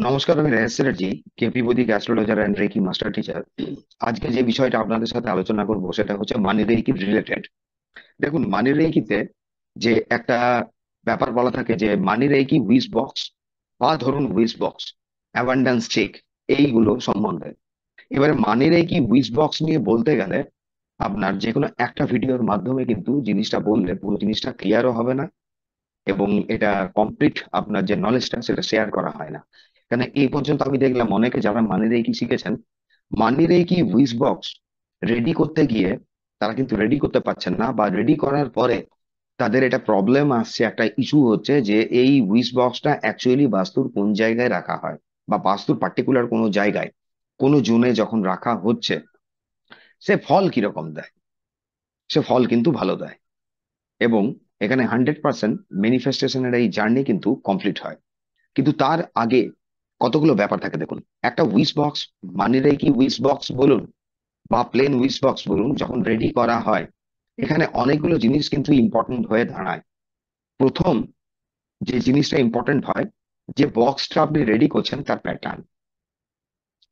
নমস্কার, আমি Rajesh Chatterjee, KP Vedic astrologer and reiki master teacher. আজকে যে বিষয়টা আপনাদের সাথে আলোচনা করব সেটা হচ্ছে মানি রেকি রিলেটেড। দেখুন, মানি রেকিতে যে একটা ব্যাপার বলা থাকে যে মানি রেকি উইশ বক্স বা ধরুন উইশ বক্স, অ্যাবান্ডান্স চেক, এইগুলো সম্বন্ধে। এবারে মানি রেকি উইশ বক্স নিয়ে বলতে গেলে আপনার যে কোনো একটা ভিডিওর মাধ্যমে কিন্তু জিনিসটা বললে পুরো জিনিসটা ক্লিয়ারও হবে না, এবং এটা কমপ্লিট আপনার যে নলেজটা সেটা শেয়ার করা হয় না। কারণ এই পর্যন্ত আমি দেখলাম অনেকে যারা মানি রেকি শিখেছেন, মানি রেকি উইস বক্স রেডি করতে গিয়ে তারা কিন্তু রেডি করতে পারছেন না, বা রেডি করার পরে তাদের এটা প্রবলেম আসছে, একটা ইস্যু হচ্ছে যে এই উইস বক্সটা অ্যাকচুয়ালি বাস্তুর কোন জায়গায় রাখা হয়, বা বাস্তুর পার্টিকুলার কোনো জায়গায় কোনো জোনে যখন রাখা হচ্ছে সে ফল কিরকম দেয়। সে ফল কিন্তু ভালো দেয়, এবং এখানে 100% ম্যানিফেস্টেশনের এই জার্নি কিন্তু কমপ্লিট হয়। কিন্তু তার আগে কতগুলো ব্যাপার থাকে দেখুন। একটা উইশ বক্স, মানি রেকি উইশ বক্স বলুন বা প্লেন উইশ বক্স বলুন, যখন রেডি করা হয় এখানে অনেকগুলো জিনিস কিন্তু ইম্পর্টেন্ট হয়ে দাঁড়ায়। প্রথম যে জিনিসটা ইম্পর্টেন্ট হয়, যে বক্সটা আপনি রেডি করছেন তার প্যাটার্ন,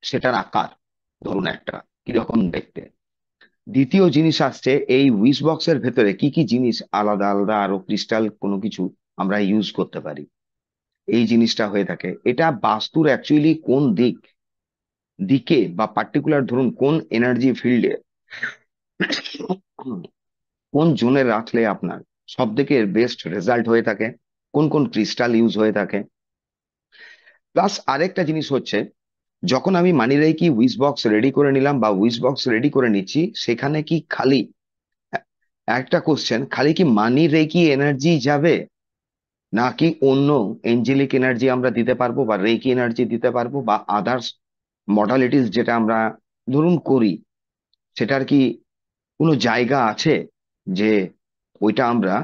সেটার আকার, ধরুন একটা কিরকম দেখতে। দ্বিতীয় জিনিস আসছে এই উইশ বক্সের ভেতরে কি কি জিনিস আলাদা আলাদা আরো ক্রিস্টাল কোনো কিছু আমরা ইউজ করতে পারি। এই জিনিসটা হয়ে থাকে, এটা বাস্তুর অ্যাকচুয়ালি কোন দিকে বা পার্টিকুলার ধরুন কোন এনার্জি ফিল্ডে কোন জোনে রাখলে আপনার সব থেকে বেস্ট রেজাল্ট হয়ে থাকে, কোন কোন ক্রিস্টাল ইউজ হয়ে থাকে। প্লাস আরেকটা জিনিস হচ্ছে, যখন আমি মানি রেখি উইশ বক্স রেডি করে নিলাম বা উইশ বক্স রেডি করে নিচ্ছি, সেখানে কি খালি একটা কোশ্চেন, খালি কি মানি রেখি এনার্জি যাবে, নাকি অন্য এঞ্জেলিক এনার্জি আমরা দিতে পারবো বা রেকি এনার্জি দিতে পারবো, বা আদার্স মডালিটিস যেটা আমরা ধরুন করি, সেটার কি কোনো জায়গা আছে যে ওইটা আমরা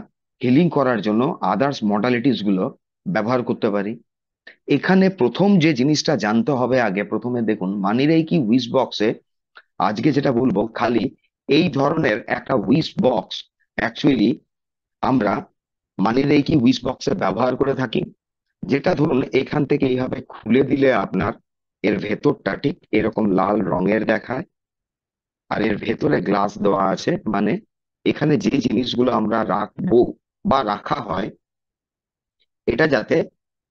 হিলিং করার জন্য আদার্স মডালিটিস গুলো ব্যবহার করতে পারি। এখানে প্রথম যে জিনিসটা জানতে হবে আগে, প্রথমে দেখুন মানিরাই কি উইশ বক্সে আজকে যেটা বলবো, খালি এই ধরনের একটা উইশ বক্স অ্যাকচুয়ালি আমরা মানিরাই কি উইশ বক্সে ব্যবহার করে থাকি। যেটা ধরুন এখান থেকে এইভাবে খুলে দিলে আপনার এর ভেতরটা ঠিক এরকম লাল রঙের দেখায়, আর এর ভেতরে গ্লাস দেওয়া আছে, মানে এখানে যে জিনিসগুলো আমরা রাখবো বা রাখা হয় এটা যাতে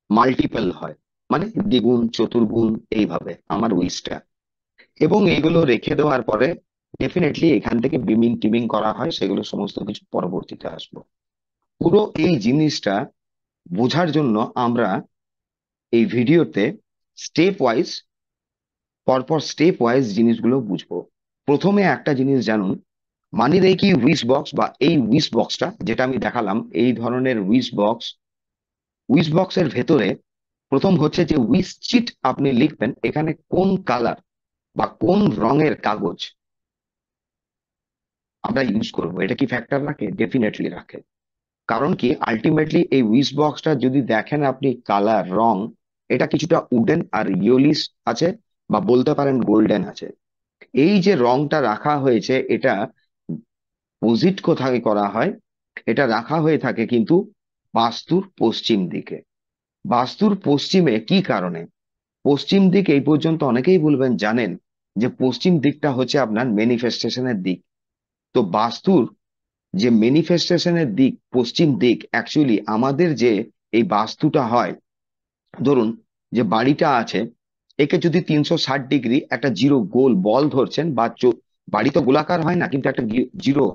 মাল্টিপল হয়, মানে দ্বিগুণ চতুর্গুণ এইভাবে আমার উইসটা। এবং এইগুলো রেখে দেওয়ার পরে ডেফিনেটলি এখান থেকে বিমিং টিমিং করা হয়, সেগুলো সমস্ত কিছু পরবর্তীতে আসবো। পুরো এই জিনিসটা বোঝার জন্য আমরা এই ভিডিওতে স্টেপ ওয়াইজ, পরপর স্টেপ ওয়াইজ জিনিসগুলো বুঝবো। প্রথমে একটা জিনিস জানুন, মানি রেকি উইশ বক্স বা এই উইশ বক্সটা যেটা আমি দেখালাম, এই ধরনের উইশ বক্স, উইশ বক্সের ভেতরে প্রথম হচ্ছে যে উইশ চিট আপনি লিখবেন, এখানে কোন কালার বা কোন রঙের কাগজ আমরা ইউজ করব, এটা কি ফ্যাক্টর রাখে? ডেফিনেটলি রাখে। কারণ কি, আলটিমেটলি এই উইশ বক্সটা যদি দেখেন আপনি, কালার রং, এটা কিছুটা উডেন আর ইয়োলিস আছে, বা বলতে পারেন গোল্ডেন আছে। এই যে রংটা রাখা হয়েছে, এটা পজিট কোথায় করা হয়, এটা রাখা হয়ে থাকে কিন্তু বাস্তুর পশ্চিম দিকে। বাস্তুর পশ্চিমে কি কারণে? পশ্চিম দিক এই পর্যন্ত অনেকেই বলবেন জানেন যে পশ্চিম দিকটা হচ্ছে আপনার ম্যানিফেস্টেশনের দিক। তো বাস্তুর যে ম্যানিফেস্টেশনের দিক পশ্চিম দিক, অ্যাকচুয়ালি আমাদের যে এই বাস্তুটা হয়, ধরুন যে বাড়িটা আছে, একে যদি 360 ডিগ্রি একটা জিরো গোল বল ধরছেন, বা বাড়ি তো গোলাকার হয় না, কিন্তু একটা জিরো,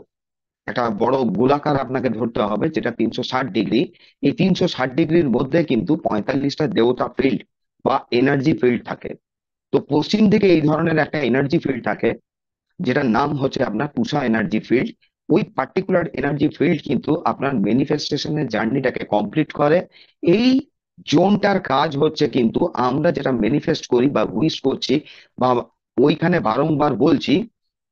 একটা বড় গোলাকার আপনাকে ধরতে হবে যেটা 360 ডিগ্রি। এই 360 ডিগ্রির মধ্যে কিন্তু 45টা দেবতা ফিল্ড বা এনার্জি ফিল্ড থাকে। তো পশ্চিম দিকে এই ধরনের একটা এনার্জি ফিল্ড থাকে, যেটার নাম হচ্ছে আপনার পুষা এনার্জি ফিল্ড। ওই পার্টিকুলার এনার্জি ফিল্ড কিন্তু আপনার ম্যানিফেস্টেশনের জার্নিটাকে কমপ্লিট করে। এই জোনটার কাজ হচ্ছে কিন্তু আমরা যেটা ম্যানিফেস্ট করি বা উইশ করছি, বা ওইখানে বারংবার বলছি,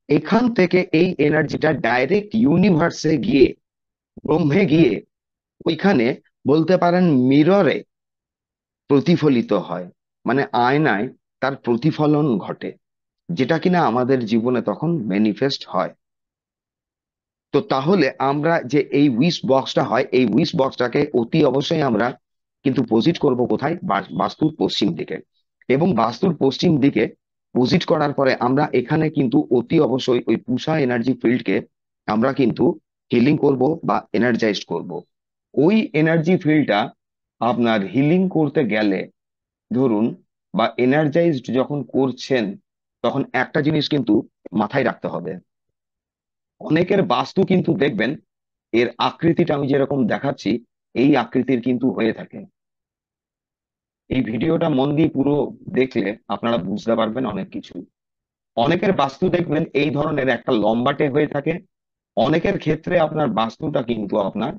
এখান থেকে এই এনার্জিটা ডাইরেক্ট ইউনিভার্সে গিয়ে, ব্রহ্মে গিয়ে, ওইখানে বলতে পারেন মিররে প্রতিফলিত হয়, মানে আয়নায় তার প্রতিফলন ঘটে, যেটা কিনা আমাদের জীবনে তখন ম্যানিফেস্ট হয়। তো তাহলে আমরা যে এই উইশ বক্সটা হয়, এই উইশ বক্সটাকে অতি অবশ্যই আমরা কিন্তু পজিট করব কোথায়? বাস্তুর পশ্চিম দিকে। এবং বাস্তুর পশ্চিম দিকে পজিট করার পরে আমরা এখানে কিন্তু অতি অবশ্যই ওই পুষা এনার্জি ফিল্ডকে আমরা কিন্তু হিলিং করব বা এনার্জাইজড করব। ওই এনার্জি ফিল্ডটা আপনার হিলিং করতে গেলে ধরুন বা এনার্জাইজড যখন করছেন, তখন একটা জিনিস কিন্তু মাথায় রাখতে হবে। অনেকের বাস্তু কিন্তু দেখবেন এর আকৃতিটা আমি যেরকম দেখাচ্ছি এই আকৃতির কিন্তু হয়ে থাকে। এই ভিডিওটা মন দিয়ে পুরো দেখলে আপনারা বুঝতে পারবেন অনেক কিছু। অনেকের বাস্তু দেখবেন এই ধরনের একটা লম্বাটে হয়ে থাকে, অনেকের ক্ষেত্রে আপনার বাস্তুটা কিন্তু আপনার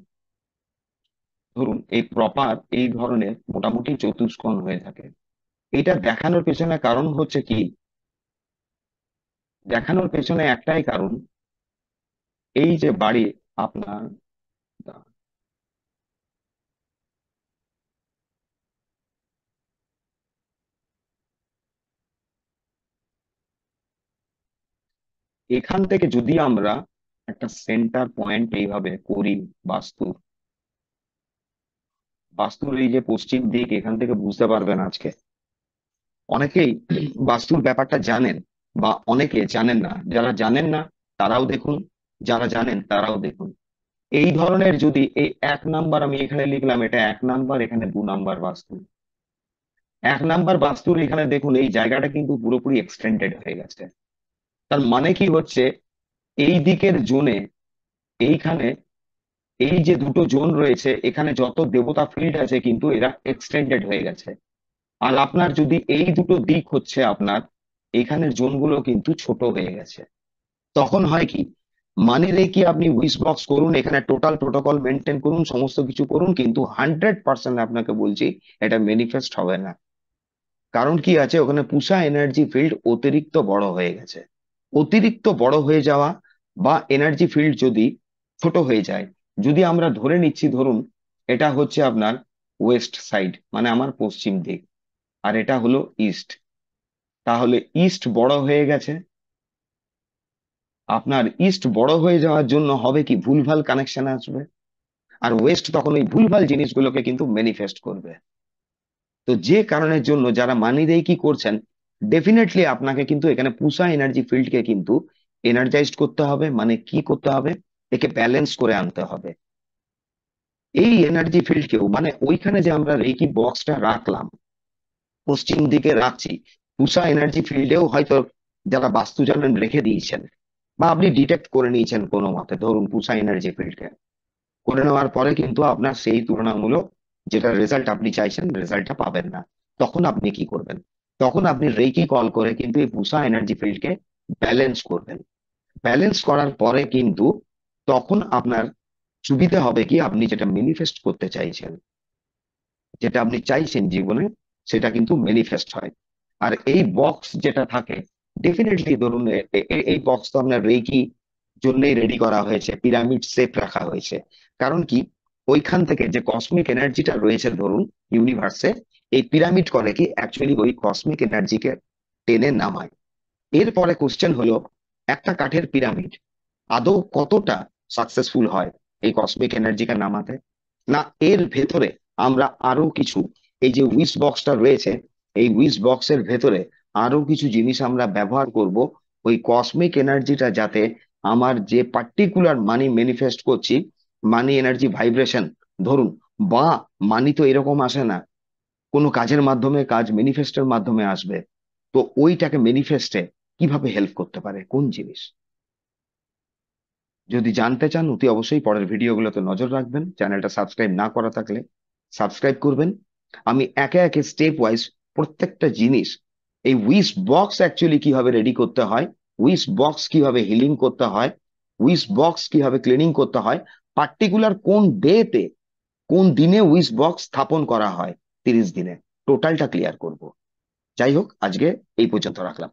ধরুন এই প্রপার এই ধরনের মোটামুটি চতুষ্কোণ হয়ে থাকে। এটা দেখানোর পেছনে কারণ হচ্ছে কি? দেখানোর পেছনে একটাই কারণ, এই যে বাড়ি আপনার, এখান থেকে যদি আমরা একটা সেন্টার পয়েন্ট এইভাবে করি, বাস্তু বাস্তুর এই যে পশ্চিম দিক এখান থেকে বুঝতে পারবেন আজকে অনেকেই বাস্তুর ব্যাপারটা জানেন বা অনেকে জানেন না। যারা জানেন না তারাও দেখুন, যারা জানেন তারাও দেখুন। এই ধরনের যদি এই 1 নাম্বার আমি এখানে লিখলাম, এটা 1 নাম্বার, এখানে 2 নাম্বার বাস্তু। 1 নাম্বার বাস্তুর এখানে দেখুন এই জায়গাটা কিন্তু পুরোপুরি এক্সটেন্ডেড হয়ে গেছে। তার মানে কি হচ্ছে, এই দিকের জোনে এইখানে এই যে দুটো জোন রয়েছে এখানে যত দেবতা ফিল্ড আছে কিন্তু এরা এক্সটেন্ডেড হয়ে গেছে। আর আপনার যদি এই দুটো দিক হচ্ছে আপনার এখানের জোনগুলো কিন্তু ছোট হয়ে গেছে। তখন হয় কি, মানে কি আপনি উইশ বক্স করুন, এখানে টোটাল প্রোটোকল মেনটেন করুন, সমস্ত কিছু করুন, কিন্তু 100% আপনাকে বলছি এটা ম্যানিফেস্ট হবে না। কারণ কি আছে, ওখানে পুষা এনার্জি ফিল্ড অতিরিক্ত বড় হয়ে গেছে। অতিরিক্ত বড় হয়ে যাওয়া বা এনার্জি ফিল্ড যদি ছোট হয়ে যায়, যদি আমরা ধরে নিচ্ছি ধরুন এটা হচ্ছে আপনার ওয়েস্ট সাইড মানে আমার পশ্চিম দিক, আর এটা হলো ইস্ট, তাহলে ইস্ট বড় হয়ে গেছে। আপনার ইস্ট বড় হয়ে যাওয়ার জন্য হবে কি, ভুলভাল কানেকশন আসবে, আর ওয়েস্ট তখন ওই ভুলভাল জিনিসগুলোকে কিন্তু ম্যানিফেস্ট করবে। তো যে কারণের জন্য যারা মানি দিয়ে কি করছেন, ডেফিনেটলি আপনাকে কিন্তু এখানে পুষা এনার্জি ফিল্ডকে কিন্তু এনার্জাইজড করতে হবে, মানে কি করতে হবে, একে ব্যালেন্স করে আনতে হবে। এই এনার্জি ফিল্ডকেও মানে ওইখানে যে আমরা রেকি বক্সটা রাখলাম, পশ্চিম দিকে রাখছি, পুষা এনার্জি ফিল্ডেও হয়তো যারা বাস্তু জানেন রেখে দিয়েছেন, বা আপনি ডিটেক্ট করে নিয়েছেন কোনো মতে ধরুন পুষা এনার্জি ফিল্ডকে করে নেওয়ার পরে কিন্তু আপনার সেই তুলনামূলক যেটা রেজাল্ট আপনি চাইছেন রেজাল্টটা পাবেন না। তখন আপনি কি করবেন? তখন আপনি রেকি কল করে কিন্তু এই পুষা এনার্জি ফিল্ডকে ব্যালেন্স করবেন। ব্যালেন্স করার পরে কিন্তু তখন আপনার সুবিধা হবে কি, আপনি যেটা ম্যানিফেস্ট করতে চাইছেন, যেটা আপনি চাইছেন জীবনে, সেটা কিন্তু ম্যানিফেস্ট হয়। আর এই বক্স যেটা থাকে, ডেফিনেটলি ধরুন এই বক্স তো আপনার রেকি জন্যই রেডি করা হয়েছে, পিরামিড শেপ রাখা হয়েছে। কারণ কি, ওইখান থেকে যে কসমিক এনার্জিটা রয়েছে ধরুন ইউনিভার্সে, এই পিরামিড করে কি অ্যাকচুয়ালি ওই কসমিক এনার্জিকে টেনে নামায়। এরপরে কোশ্চেন হলো, একটা কাঠের পিরামিড আদৌ কতটা সাকসেসফুল হয় এই কসমিক এনার্জিকে নামাতে? না এর ভেতরে আমরা আরো কিছু, এই যে উইশ বক্সটা রয়েছে, এই উইশ বক্সের ভেতরে আরো কিছু জিনিস আমরা ব্যবহার করব ওই কসমিক এনার্জিটা যাতে আমার যে পার্টিকুলার মানি ম্যানিফেস্ট করছি, মানি এনার্জি ভাইব্রেশন ধরুন, বা মানি তো এরকম আসে না, কোনো কাজের মাধ্যমে কাজ ম্যানিফেস্টের মাধ্যমে আসবে। তো ওইটাকে ম্যানিফেস্টে কিভাবে হেল্প করতে পারে কোন জিনিস, যদি জানতে চান অতি অবশ্যই পরের ভিডিওগুলোতে নজর রাখবেন। চ্যানেলটা সাবস্ক্রাইব না করা থাকলে সাবস্ক্রাইব করবেন। আমি একে একে স্টেপ ওয়াইজ প্রত্যেকটা জিনিস, এই উইশ বক্স অ্যাকচুয়ালি কিভাবে রেডি করতে হয়, উইশ বক্স কিভাবে হিলিং করতে হয়, উইশ বক্স কিভাবে ক্লিনিং করতে হয়, পার্টিকুলার কোন ডেতে কোন দিনে উইশ বক্স স্থাপন করা হয়, 30 দিনে, টোটালটা ক্লিয়ার করব। যাই হোক, আজকে এই পর্যন্ত রাখলাম।